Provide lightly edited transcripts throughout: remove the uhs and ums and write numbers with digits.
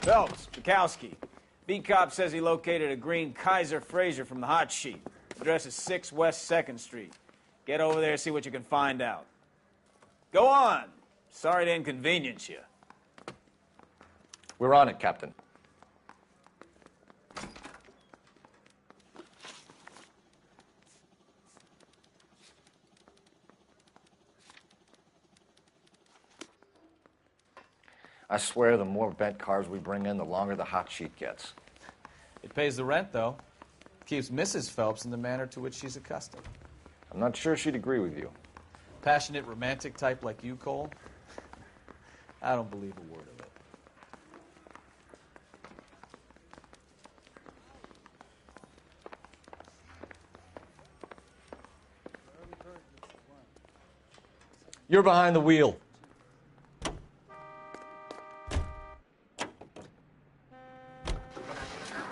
Phelps, Bukowski. Beat cop says he located a green Kaiser Frazer from the hot sheet. Address is 6 West 2nd Street. Get over there, see what you can find out. Go on. Sorry to inconvenience you. We're on it, Captain. I swear the more bent cars we bring in, the longer the hot sheet gets. It pays the rent, though. Keeps Mrs. Phelps in the manner to which she's accustomed. I'm not sure she'd agree with you. Passionate, romantic type like you, Cole? I don't believe a word of it. You're behind the wheel.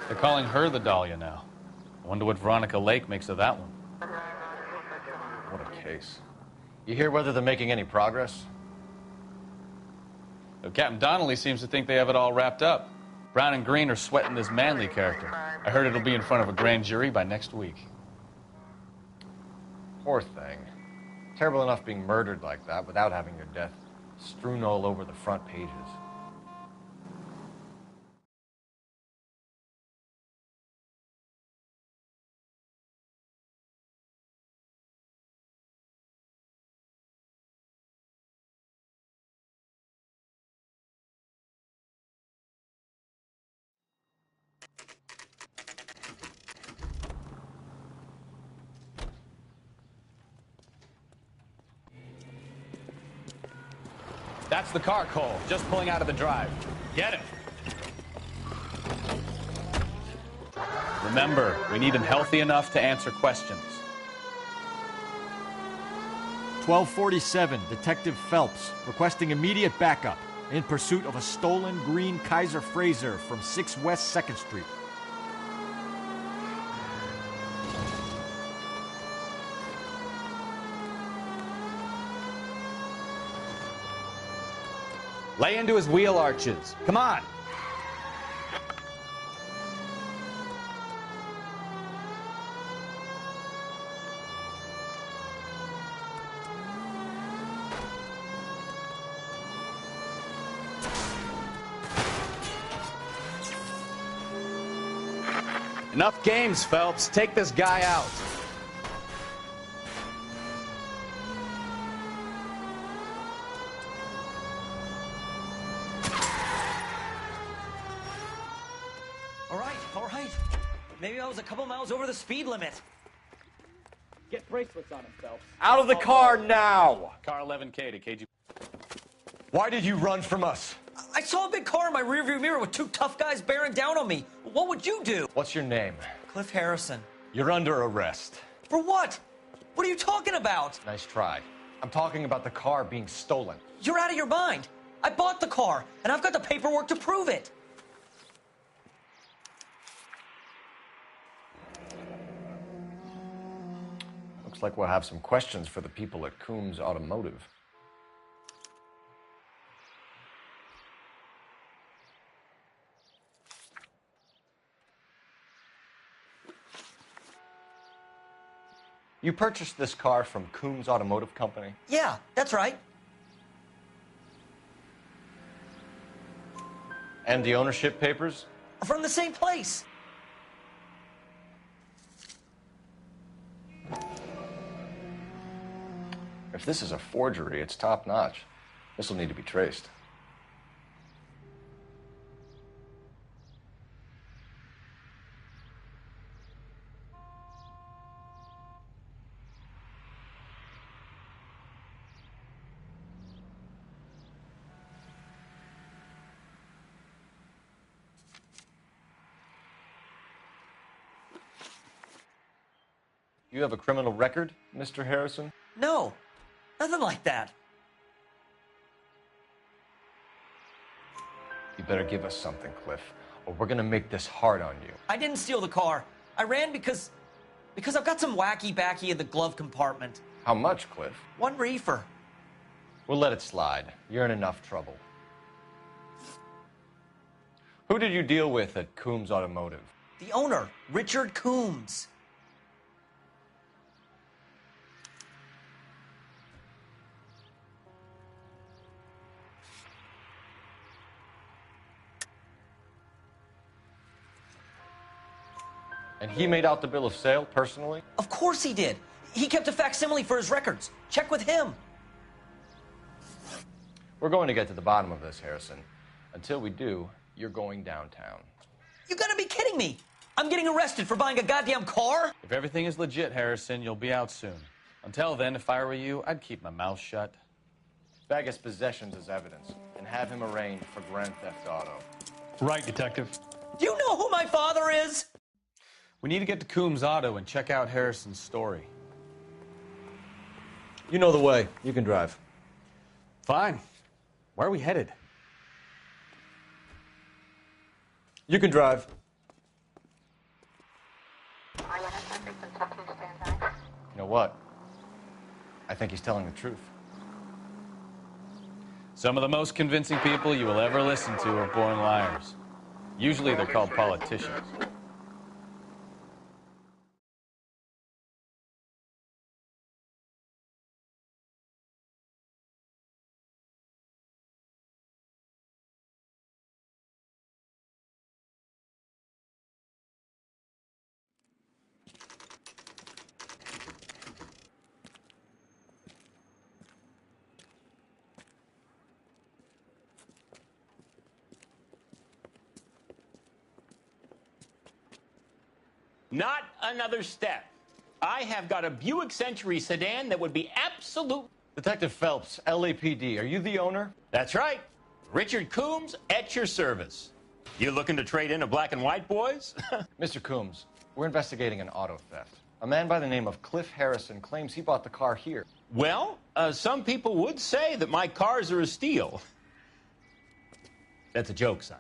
They're calling her the Dahlia now. I wonder what Veronica Lake makes of that one. What a case. You hear whether they're making any progress? Well, Captain Donnelly seems to think they have it all wrapped up. Brown and Green are sweating this Manley character. I heard it'll be in front of a grand jury by next week. Poor thing. Terrible enough being murdered like that without having your death strewn all over the front pages. That's the car, Cole. Just pulling out of the drive. Get him. Remember, we need him healthy enough to answer questions. 1247, Detective Phelps, requesting immediate backup in pursuit of a stolen green Kaiser Frazer from 6 West 2nd Street. Lay into his wheel arches. Come on. Enough games, Phelps. Take this guy out. All right. Maybe I was a couple miles over the speed limit. Get bracelets on him, Phelps. Out of the car now! Car 11K to KG. Why did you run from us? I saw a big car in my rearview mirror with 2 tough guys bearing down on me. What would you do? What's your name? Cliff Harrison. You're under arrest. For what? What are you talking about? Nice try. I'm talking about the car being stolen. You're out of your mind. I bought the car, and I've got the paperwork to prove it. Looks like we'll have some questions for the people at Coombs Automotive. You purchased this car from Coombs Automotive Company? Yeah, that's right. And the ownership papers? From the same place. If this is a forgery, it's top-notch. This will need to be traced. You have a criminal record, Mr. Harrison? No, nothing like that. You better give us something, Cliff, or we're gonna make this hard on you. I didn't steal the car. I ran because I've got some wacky backy in the glove compartment. How much, Cliff? 1 reefer. We'll let it slide. You're in enough trouble. Who did you deal with at Coombs Automotive? The owner, Richard Coombs. And he made out the bill of sale personally? Of course he did. He kept a facsimile for his records. Check with him. We're going to get to the bottom of this, Harrison. Until we do, you're going downtown. You gotta be kidding me. I'm getting arrested for buying a goddamn car? If everything is legit, Harrison, you'll be out soon. Until then, if I were you, I'd keep my mouth shut. Bag his possessions as evidence and have him arraigned for Grand Theft Auto. Right, Detective. Do you know who my father is? We need to get to Coombs Auto and check out Harrison's story. You know the way. You can drive. Fine. Where are we headed? You can drive. You know what? I think he's telling the truth. Some of the most convincing people you will ever listen to are born liars. Usually they're called politicians. Not another step. I have got a Buick Century sedan that would be absolute. Detective Phelps, LAPD, are you the owner? That's right. Richard Coombs at your service. You looking to trade in a black and white, boys? Mr. Coombs, we're investigating an auto theft. A man by the name of Cliff Harrison claims he bought the car here. Well, some people would say that my cars are a steal. That's a joke, son.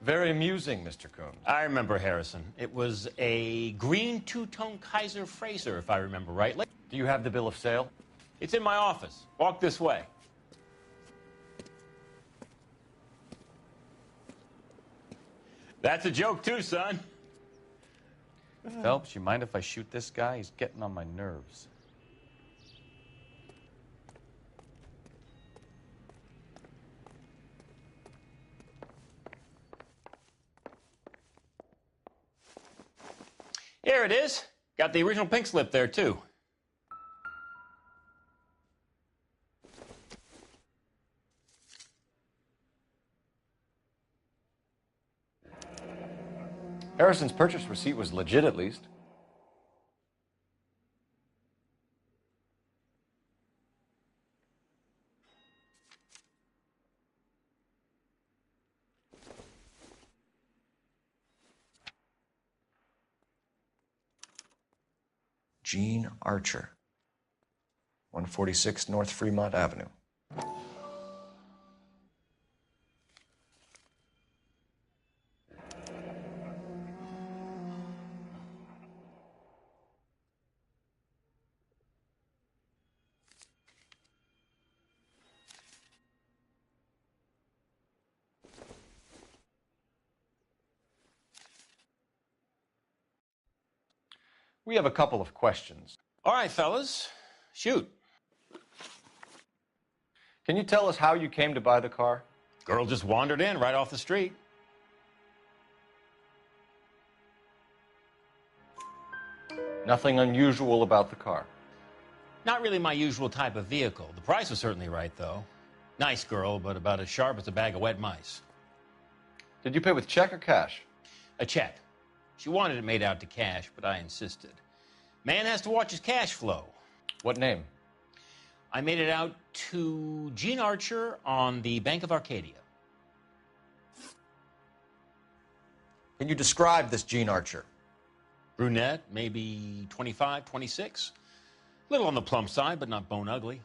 Very amusing, Mr. Coombs. I remember Harrison. It was a green two-tone Kaiser Frazer, if I remember rightly. Do you have the bill of sale? It's in my office. Walk this way. That's a joke, too, son. Phelps, you mind if I shoot this guy? He's getting on my nerves. Here it is. Got the original pink slip there, too. Harrison's purchase receipt was legit, at least. Gene Archer, 146 North Fremont Avenue. We have a couple of questions. All right, fellas. Shoot. Can you tell us how you came to buy the car? Girl just wandered in right off the street. Nothing unusual about the car. Not really my usual type of vehicle. The price was certainly right, though. Nice girl, but about as sharp as a bag of wet mice. Did you pay with check or cash? A check. She wanted it made out to cash, but I insisted. Man has to watch his cash flow. What name? I made it out to Gene Archer on the Bank of Arcadia. Can you describe this Gene Archer? Brunette, maybe 25, 26. Little on the plump side, but not bone ugly.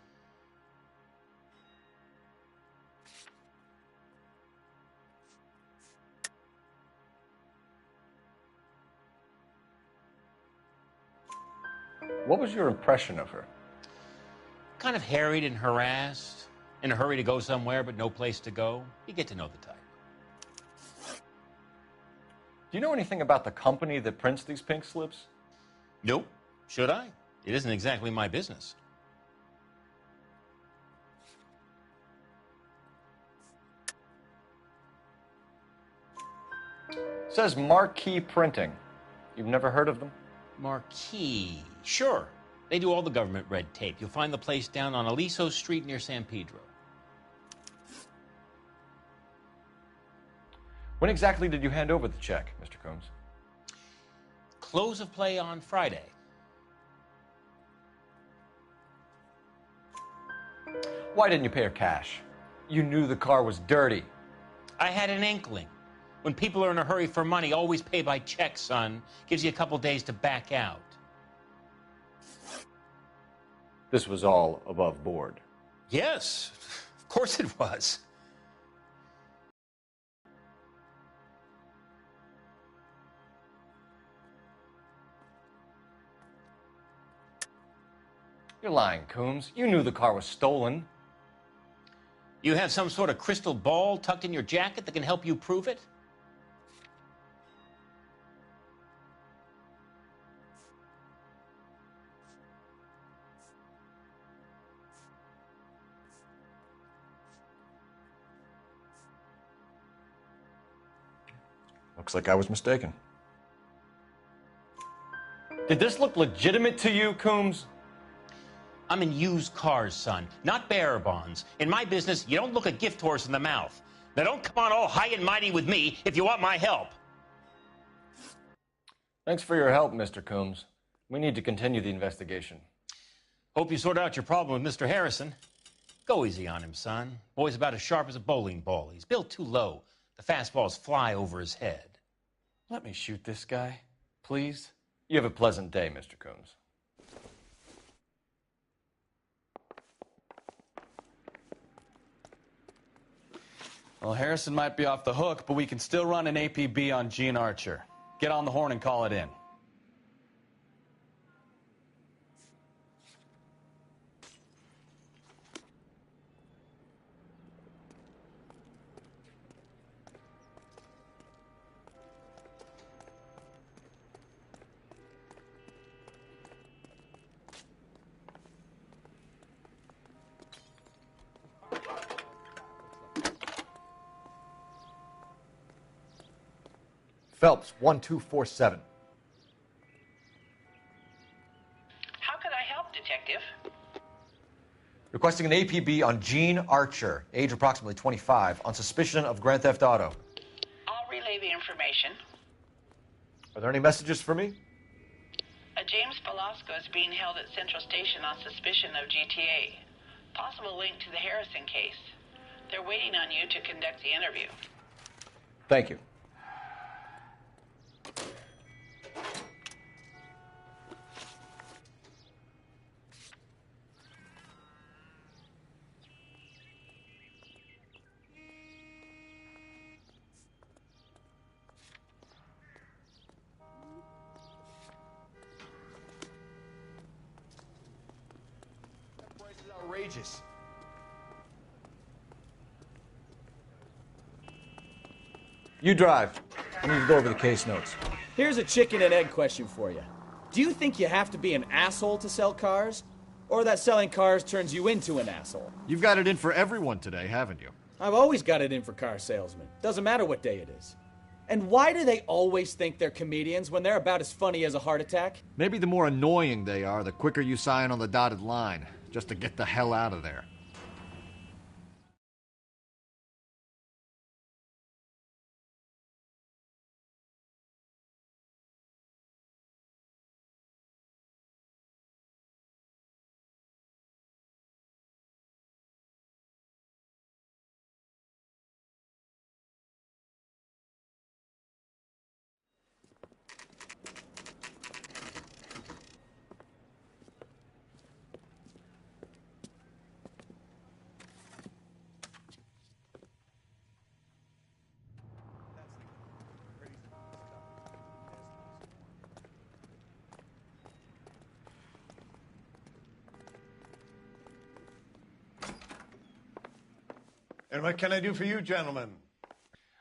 What was your impression of her? Kind of harried and harassed. In a hurry to go somewhere, but no place to go. You get to know the type. Do you know anything about the company that prints these pink slips? Nope. Should I? It isn't exactly my business. It says Marquee Printing. You've never heard of them? Marquee. Sure. They do all the government red tape. You'll find the place down on Aliso Street near San Pedro. When exactly did you hand over the check, Mr. Combs? Close of play on Friday. Why didn't you pay her cash? You knew the car was dirty. I had an inkling. When people are in a hurry for money, always pay by check, son. Gives you a couple days to back out. This was all above board. Yes, of course it was. You're lying, Coombs. You knew the car was stolen. You have some sort of crystal ball tucked in your jacket that can help you prove it? Looks like I was mistaken. Did this look legitimate to you, Coombs? I'm in used cars, son, not bearer bonds. In my business, you don't look a gift horse in the mouth. Now don't come on all high and mighty with me if you want my help. Thanks for your help, Mr. Coombs. We need to continue the investigation. Hope you sort out your problem with Mr. Harrison. Go easy on him, son. Boy's about as sharp as a bowling ball. He's built too low. The fastballs fly over his head. Let me shoot this guy, please. You have a pleasant day, Mr. Coombs. Well, Harrison might be off the hook, but we can still run an APB on Gene Archer. Get on the horn and call it in. Phelps, 1247. How can I help, Detective? Requesting an APB on Gene Archer, age approximately 25, on suspicion of Grand Theft Auto. I'll relay the information. Are there any messages for me? A James Velasco is being held at Central Station on suspicion of GTA. Possible link to the Harrison case. They're waiting on you to conduct the interview. Thank you. Outrageous. You drive. I need to go over the case notes. Here's a chicken and egg question for you. Do you think you have to be an asshole to sell cars? Or that selling cars turns you into an asshole? You've got it in for everyone today, haven't you? I've always got it in for car salesmen. Doesn't matter what day it is. And why do they always think they're comedians when they're about as funny as a heart attack? Maybe the more annoying they are, the quicker you sign on the dotted line, just to get the hell out of there. And what can I do for you, gentlemen?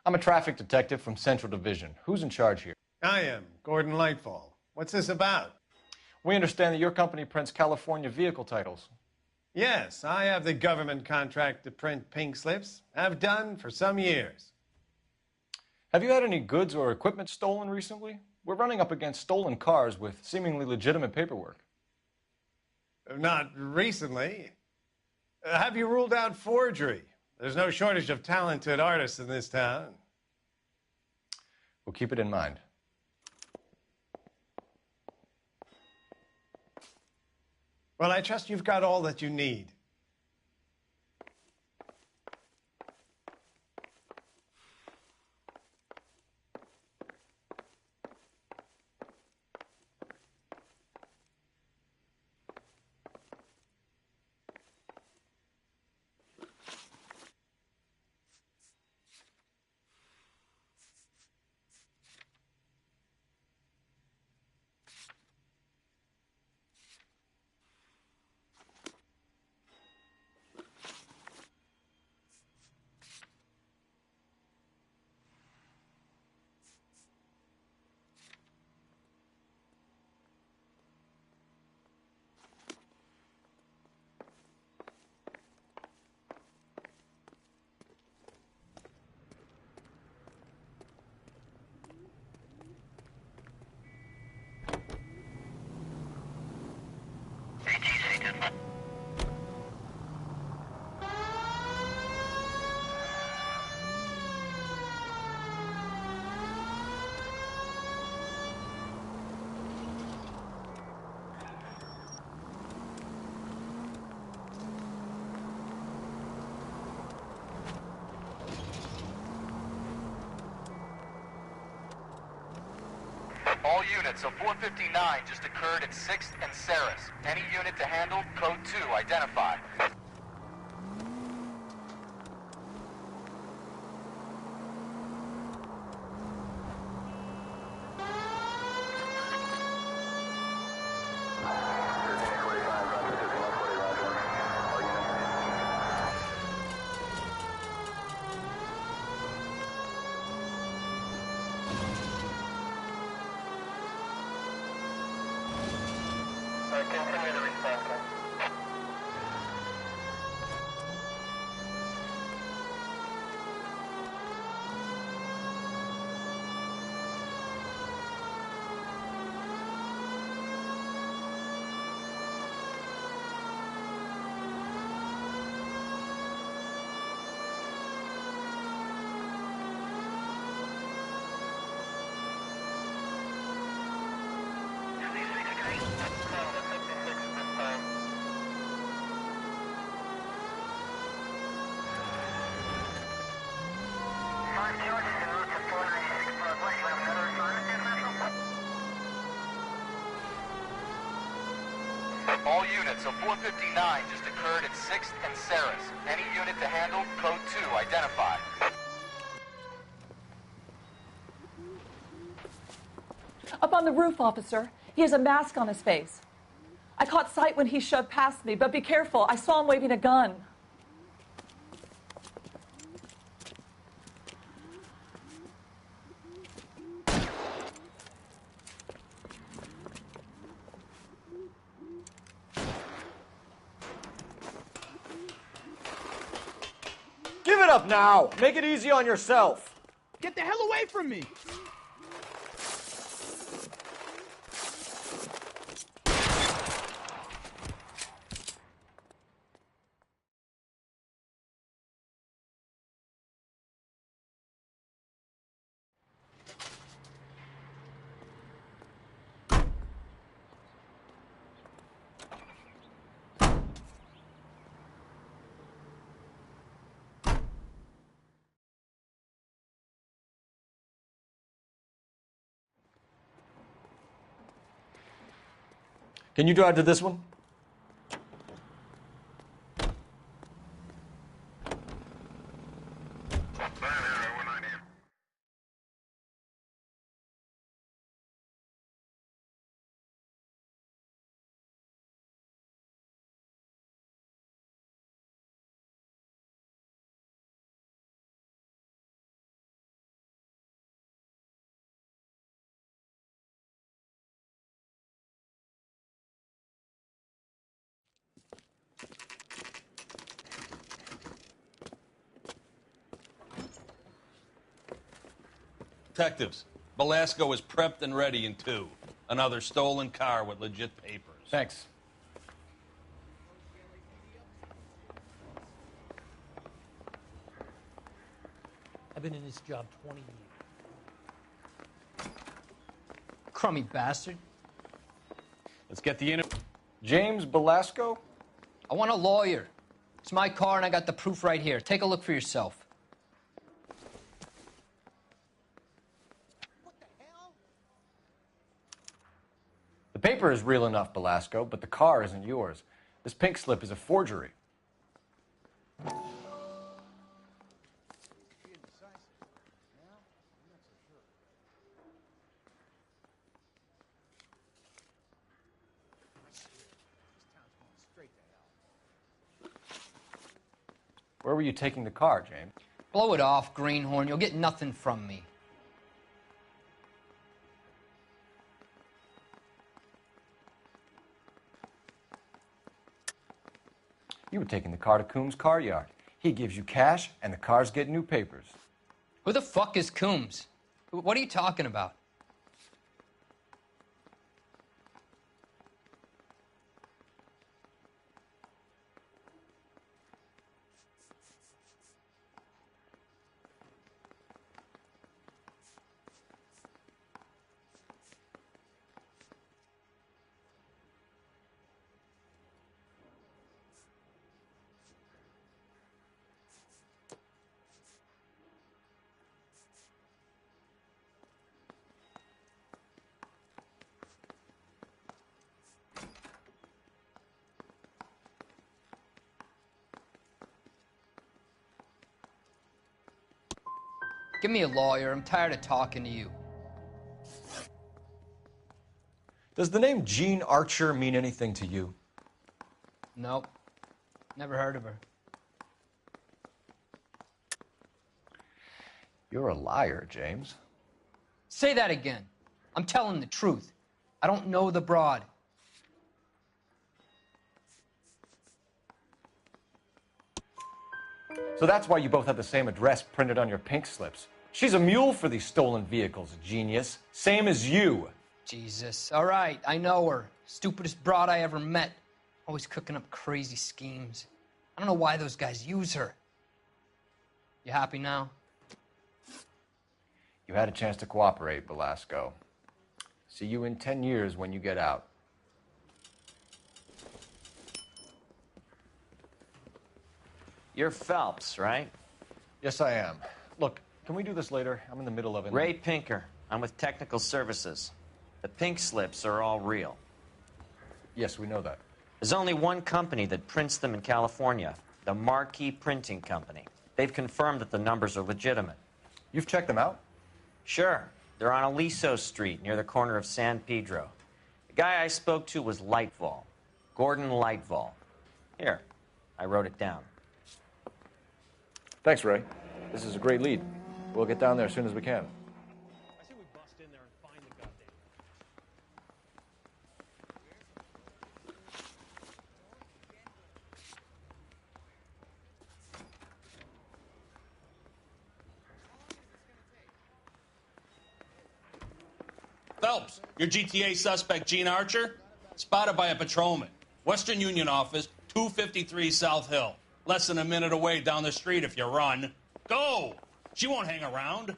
I'm a traffic detective from Central Division. Who's in charge here? I am, Gordon Lightfall. What's this about? We understand that your company prints California vehicle titles. Yes, I have the government contract to print pink slips. Have done for some years. Have you had any goods or equipment stolen recently? We're running up against stolen cars with seemingly legitimate paperwork. Not recently. Have you ruled out forgery? There's no shortage of talented artists in this town. We'll keep it in mind. Well, I trust you've got all that you need. All units, a 459 just occurred at 6th and Saris. Any unit to handle, code 2, identify. Continue the response. All units, a 459 just occurred at 6th and Saris. Any unit to handle, code 2, identify. Up on the roof, officer. He has a mask on his face. I caught sight when he shoved past me, but be careful. I saw him waving a gun. Give it up now! Make it easy on yourself! Get the hell away from me! Can you drive to this one? Detectives, Belasco is prepped and ready in 2. Another stolen car with legit papers. Thanks. I've been in this job 20 years. Crummy bastard. Let's get the interview. James Belasco? I want a lawyer. It's my car and I got the proof right here. Take a look for yourself. The paper is real enough, Belasco, but the car isn't yours. This pink slip is a forgery. Where were you taking the car, James? Blow it off, Greenhorn. You'll get nothing from me. You were taking the car to Coombs' car yard. He gives you cash, and the cars get new papers. Who the fuck is Coombs? What are you talking about? Give me a lawyer. I'm tired of talking to you. Does the name Jean Archer mean anything to you? Nope. Never heard of her. You're a liar, James. Say that again. I'm telling the truth. I don't know the broad. So that's why you both have the same address printed on your pink slips. She's a mule for these stolen vehicles, genius. Same as you. Jesus. All right, I know her. Stupidest broad I ever met. Always cooking up crazy schemes. I don't know why those guys use her. You happy now? You had a chance to cooperate, Belasco. See you in 10 years when you get out. You're Phelps, right? Yes, I am. Look, can we do this later? I'm in the middle of it. Ray Pinker. I'm with Technical Services. The pink slips are all real. Yes, we know that. There's only one company that prints them in California, the Marquee Printing Company. They've confirmed that the numbers are legitimate. You've checked them out? Sure. They're on Aliso Street, near the corner of San Pedro. The guy I spoke to was Lightval. Gordon Lightval. Here, I wrote it down. Thanks, Ray. This is a great lead. We'll get down there as soon as we can. I say we bust in there and find the goddamn. Phelps, your GTA suspect, Jean Archer, spotted by a patrolman. Western Union office, 253 South Hill. Less than a minute away down the street if you run. Go! She won't hang around.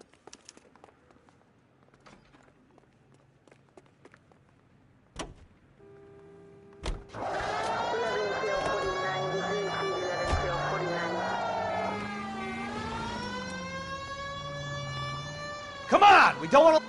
Come on! We don't want to...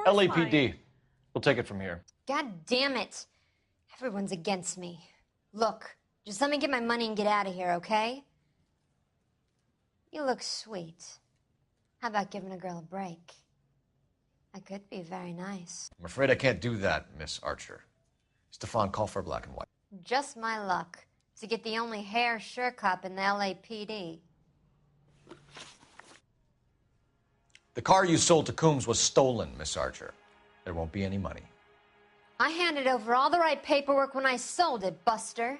LAPD. We'll take it from here. God damn it. Everyone's against me. Look, just let me get my money and get out of here, okay? You look sweet. How about giving a girl a break? I could be very nice. I'm afraid I can't do that, Miss Archer. Stefan, call for black and white. Just my luck. to get the only hair sure cup in the LAPD. The car you sold to Coombs was stolen, Miss Archer. There won't be any money. I handed over all the right paperwork when I sold it, Buster.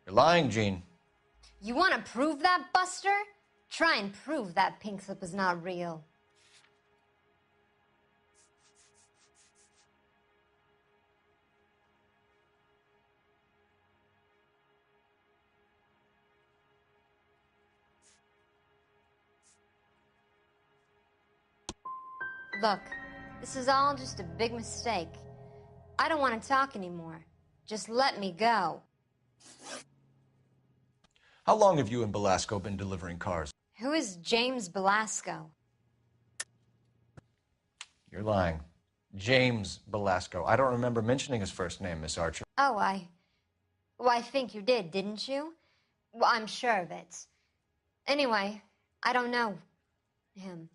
You're lying, Jean. You want to prove that, Buster? Try and prove that pink slip is not real. Look, this is all just a big mistake. I don't want to talk anymore. Just let me go. How long have you and Belasco been delivering cars? Who is James Belasco? You're lying. James Belasco. I don't remember mentioning his first name, Miss Archer. Oh, Well, I think you did, didn't you? Well, I'm sure of it. Anyway, I don't know him.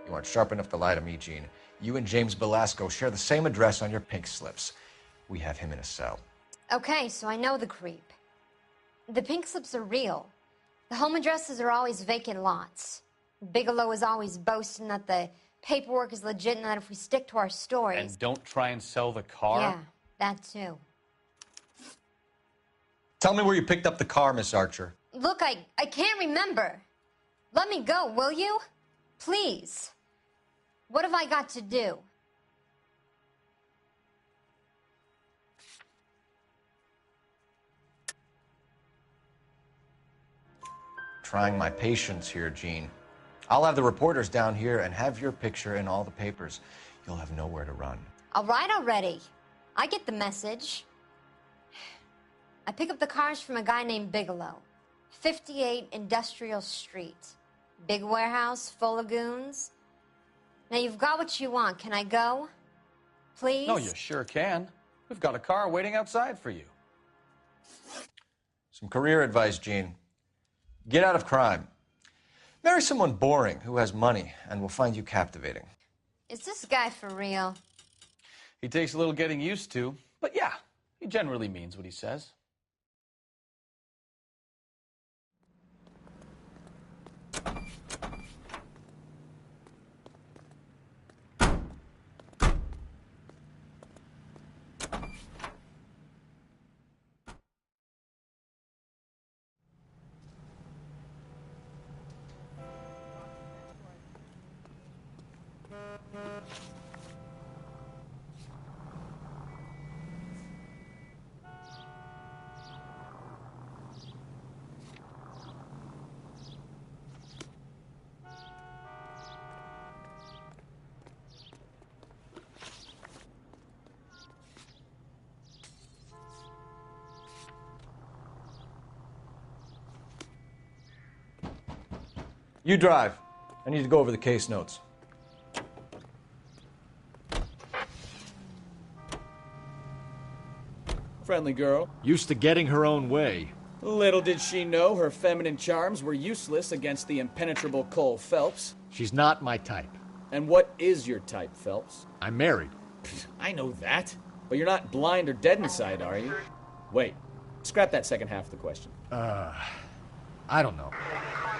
You aren't sharp enough to lie to me, Jean. You and James Belasco share the same address on your pink slips. We have him in a cell. Okay, so I know the creep. The pink slips are real. The home addresses are always vacant lots. Bigelow is always boasting that the paperwork is legit and that if we stick to our stories... And don't try and sell the car? Yeah, that too. Tell me where you picked up the car, Miss Archer. Look, I can't remember. Let me go, will you? Please. What have I got to do? Trying my patience here, Jean. I'll have the reporters down here and have your picture in all the papers. You'll have nowhere to run. All right already. I get the message. I pick up the cars from a guy named Bigelow. 58 Industrial Street. Big warehouse full of goons. Now you've got what you want. Can I go? Please? No, you sure can. We've got a car waiting outside for you. Some career advice, Jean. Get out of crime. Marry someone boring who has money and will find you captivating. Is this guy for real? He takes a little getting used to, but yeah, he generally means what he says. You drive. I need to go over the case notes. Friendly girl. Used to getting her own way. Little did she know her feminine charms were useless against the impenetrable Cole Phelps. She's not my type. And what is your type, Phelps? I'm married. I know that. But you're not blind or dead inside, are you? Wait. Scrap that second half of the question. I don't know.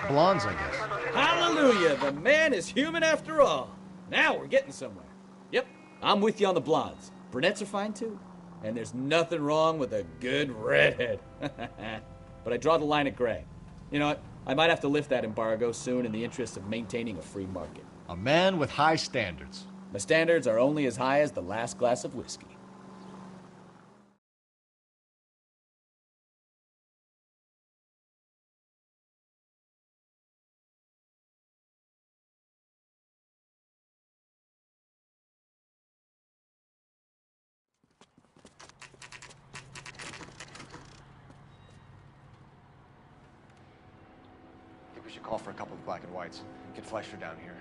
Blondes, I guess. Hallelujah! The man is human after all. Now we're getting somewhere. Yep, I'm with you on the blondes. Brunettes are fine too. And there's nothing wrong with a good redhead. But I draw the line at gray. You know what? I might have to lift that embargo soon in the interest of maintaining a free market. A man with high standards. My standards are only as high as the last glass of whiskey. We should call for a couple of black and whites. Get Fleischer down here.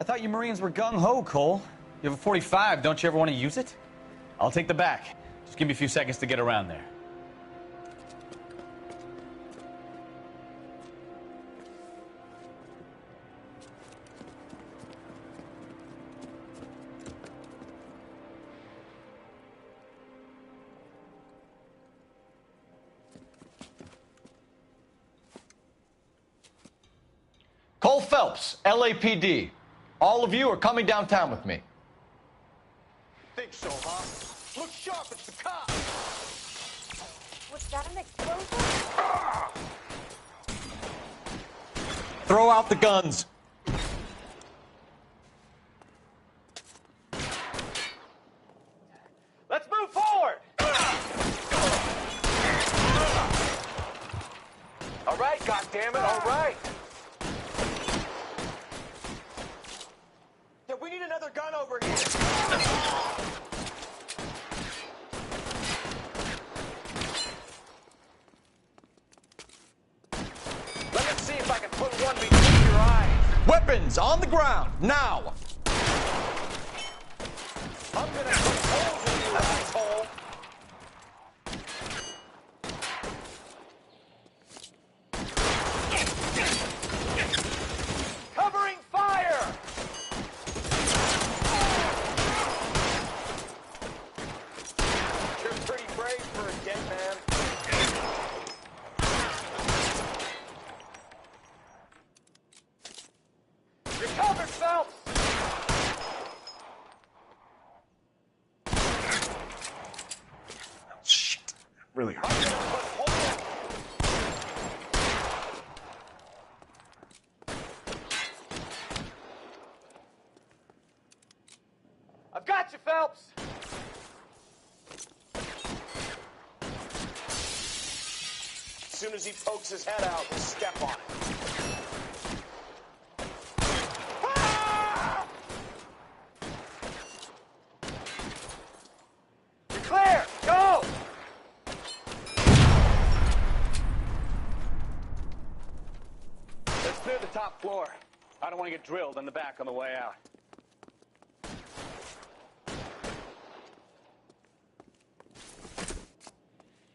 I thought you Marines were gung-ho, Cole. You have a 45. Don't you ever want to use it? I'll take the back. Just give me a few seconds to get around there. Phelps, LAPD. All of you are coming downtown with me. Think so, huh? Look sharp, it's the cops! Was that an explosion? Throw out the guns. Let's move forward! All right, goddammit, all right. Yeah, we need another gun over here. Let me see if I can put one between your eyes. Weapons on the ground, now! I'm gonna put holes in you, asshole. Covering fire! You're pretty brave for a dead man. You're covered, Phelps! Shit, really hurt. I've got you, Phelps! As soon as he pokes his head out, we'll step on it. Ah! You're clear! Go! Let's clear the top floor. I don't want to get drilled in the back on the way out.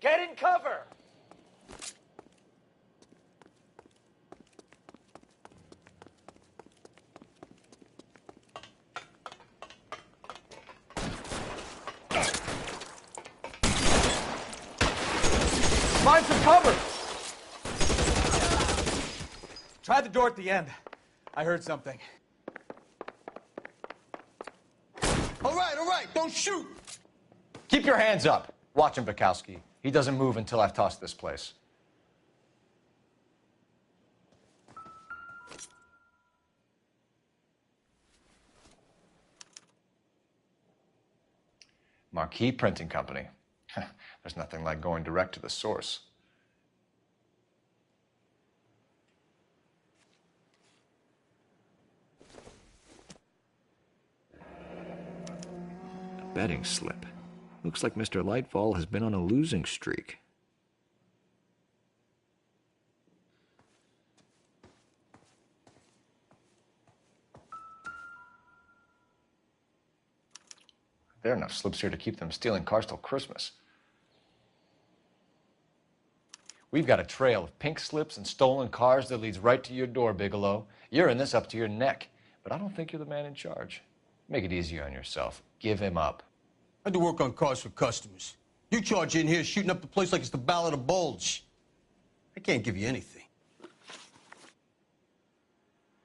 Get in cover! Find some cover! Try the door at the end. I heard something. All right, don't shoot! Keep your hands up. Watch him, Bukowski. He doesn't move until I've tossed this place. Marquee Printing Company. There's nothing like going direct to the source. A betting slip. Looks like Mr. Lightfall has been on a losing streak. There are enough slips here to keep them stealing cars till Christmas. We've got a trail of pink slips and stolen cars that leads right to your door, Bigelow. You're in this up to your neck, but I don't think you're the man in charge. Make it easier on yourself. Give him up. I do work on cars for customers. You charge in here shooting up the place like it's the Ballad of Bulge. I can't give you anything.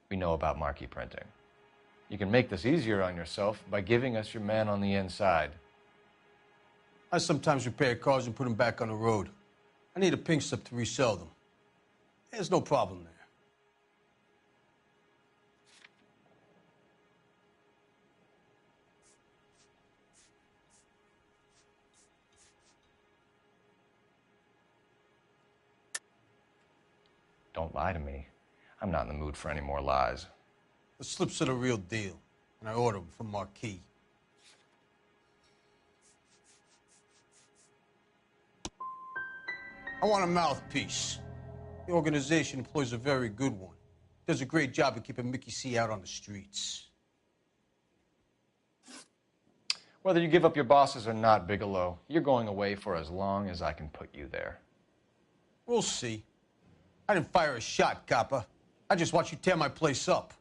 We know about Marquee Printing. You can make this easier on yourself by giving us your man on the inside. I sometimes repair cars and put them back on the road. I need a pink slip to resell them. There's no problem there. Don't lie to me. I'm not in the mood for any more lies. The slips are the real deal, and I ordered them from Marquee. I want a mouthpiece. The organization employs a very good one. Does a great job of keeping Mickey C out on the streets. Whether you give up your bosses or not, Bigelow, you're going away for as long as I can put you there. We'll see. I didn't fire a shot, copper. I just watched you tear my place up.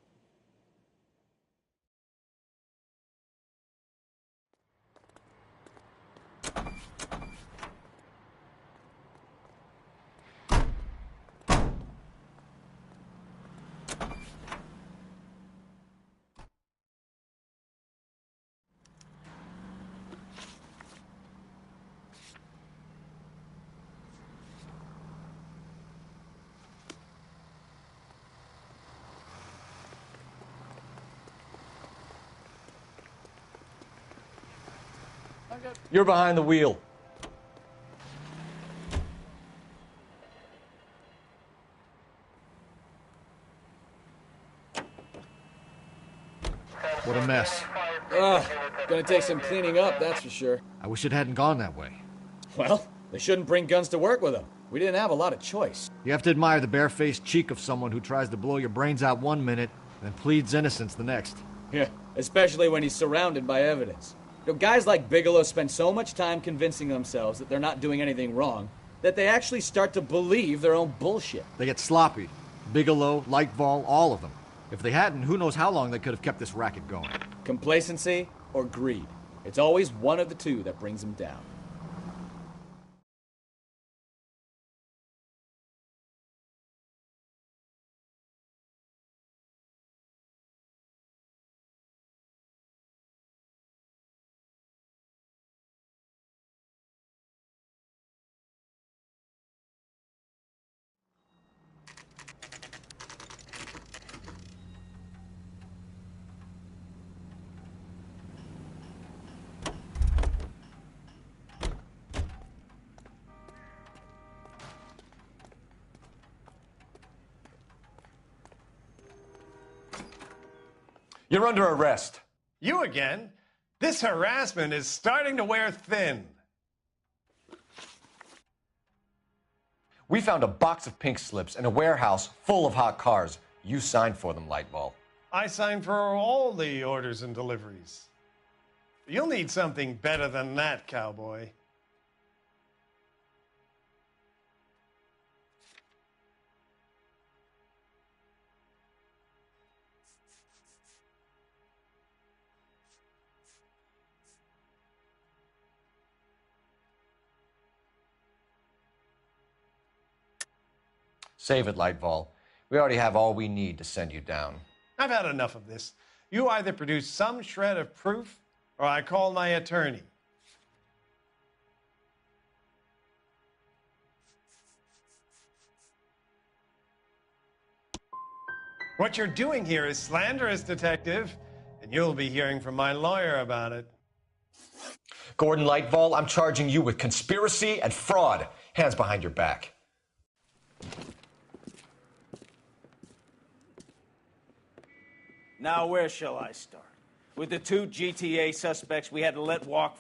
You're behind the wheel. What a mess. Ugh, gonna take some cleaning up, that's for sure. I wish it hadn't gone that way. Well, they shouldn't bring guns to work with them. We didn't have a lot of choice. You have to admire the barefaced cheek of someone who tries to blow your brains out one minute and pleads innocence the next. Yeah, especially when he's surrounded by evidence. You know, guys like Bigelow spend so much time convincing themselves that they're not doing anything wrong that they actually start to believe their own bullshit. They get sloppy. Bigelow, Lightval, all of them. If they hadn't, who knows how long they could have kept this racket going. Complacency or greed. It's always one of the two that brings them down. You're under arrest. You again? This harassment is starting to wear thin. We found a box of pink slips in a warehouse full of hot cars. You signed for them, Lightball. I signed for all the orders and deliveries. You'll need something better than that, cowboy. Save it, Lightball. We already have all we need to send you down. I've had enough of this. You either produce some shred of proof, or I call my attorney. What you're doing here is slanderous, Detective, and you'll be hearing from my lawyer about it. Gordon Lightball, I'm charging you with conspiracy and fraud. Hands behind your back. Now, where shall I start? With the two GTA suspects we had to let walk